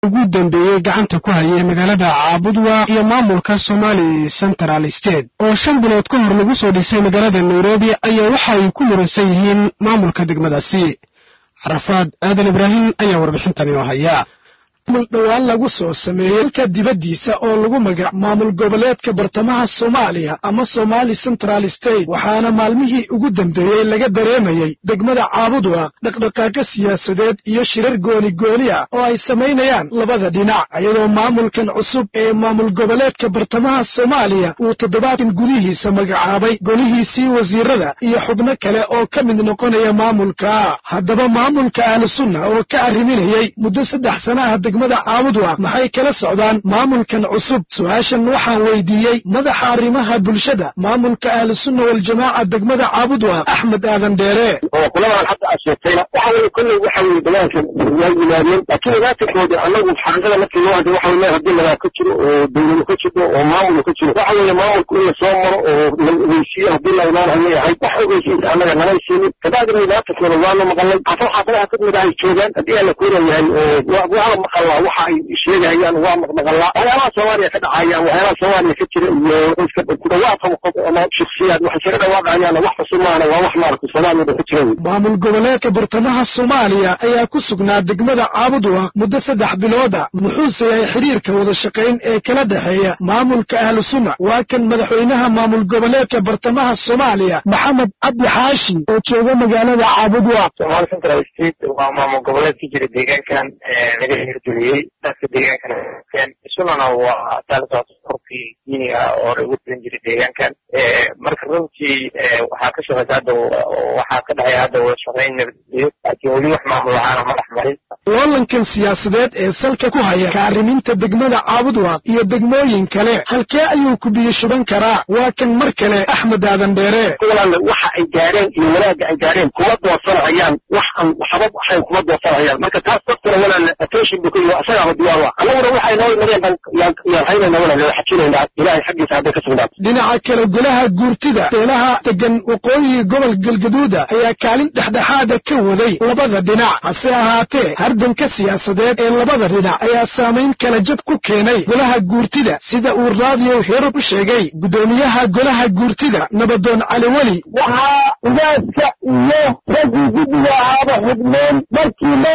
ugu dambeeyay gacanta ku hayay magaalada Caabudwa iyo maamulka Somali Central State oo 5 bilood ka hor lagu soo dhisay magaalada Nairobi ayaa waxa ay ku muransan yihiin maamulka degmadaasi. Carafaad Aadan Ibraahim ayaa warbixintan inoo haya. dhawaan lagu soo sameeyay ka dibadiisa oo lagu magac maamul goboleedka bartamaha Soomaaliya ama Somali Central State waxaana maalmihii ugu dambeeyay laga dareemayay degmada Caabudwa dhaqdhaqaaqa siyaasadeed iyo shirar gooni ah oo ay sameynayaan labada dhinac iyadoo maamulkan cusub ee maamul goboleedka bartamaha Soomaaliya uu toddobaadkan gudihiisa magacaabay golihiisii wasiirada iyo xubno kale oo ka mid noqonaya maamulka. Haddaba maamulka Ahlusunna oo ka arriminayay muddo 3 sano ah degmada Caabudwa maxay kala socdaan maamulkan cusub? Su'aashan waxaan weydiiyay madaxa arrimaha bulshada maamulka Ahlusunna wal Jamaaca degmada Caabudwa Axmed Aadan Dheere. kulan hadda asheetayna waxa kullu waxa deegaankan yaayilaamin laakiin waxa anagu xaqada markii loo hadlo waxa hadii laga ka jiro oo dawladda ka jiro oo maamul ka jiro waxa maamulku inuu soo maro oo weysiyo hadii la ilaalinayo yahay waxa weysiyo anaga nalayseen kadib waxa kale waa maqalay xafadaha ka mid ah joogan hadii la kuurayahay oo waxa ay sheegayaan waa maqalaa waxyaalaha Soomaaliya ka dhacaya waxyaalaha Soomaaliya ka jira iyo iska dhawaaqo ama shakhsiyaad waxa jira dhawaaqayaan wax Soomaaliya waa wax marka Soomaaliya ka jira. maamul goboleedka bartamaha Soomaaliya ayaa ku sugnaa degmada Caabudwa muddo 3 bilood ah. muxuu yahay xiriirka wada shaqayn ee kala dhaxeeya maamulka Ahlusunna waa kan madaxweynaha maamul goboleedka bartamaha Soomaaliya Maxamed Cabdi Xaashi oo jooga magaalada Caabudwa. Somali Central State waa maamul goboleedka jira deegaankan laga hirgeliyay dadka deegaankan Ahlusunna waa dalka Turkiga Kenya oo ugu jiray deegaankan marka runtii waxa ka shaqeeyay waxa ka dhacay hadda oo shaqeyn nabadgelyo wax maamul ahaan madax marin loolankan siyaasadeed ee salka ku haya kaariminta degmada Caabudwa iyo degmooyin kale halkee ayuu ku biyo shuban karaa? waa kan mar kale Axmed Aadan Dheere. waxa ay gaareen iyo walaaga ay gaareen kuma doorsanayaan wax aan waxba waxay kuma doorsanayaan marka taas dadkuna walaal attention bukiyo asaga diyaar waa anaguna waxay noo mareen yaa hayna walaal xajilayna ilaahay xaqiisa hadda ka sugnaa. dhinaca kale golaha guurtida beelaha degan waqooyi gobol Galgaduud ayaa kaalin dhexdhexaad ka waday labada dhinac. hase ahaatee hardanka siyaasadeed ee labada dhinac ayaa saameyn kala jab ku keenay golaha guurtida sida uu raadiyo Herob u sheegay gudoomiyaha golaha guurtida Nabadoon Cali Wali. waxa ugaaska iyo ragii guddiga ahaaba xubneen markii la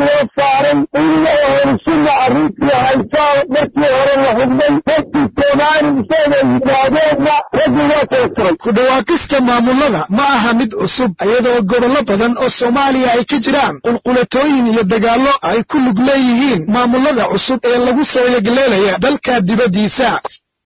loo saaray inuu Sunna arrintii haysaa markii hore la xubnay dadkii Soomaali isaga yidaahdeenna ragii waa ku dhawaaqista maamulada ma aha mid cusub iyadoo gobollo badan oo Soomaaliya ay ka jiraan qulqulatooyin iyo dagaallo ay ku lug leeyihiin maamulada cusub ee lagu soo yegleelaya dalka dibadiisa.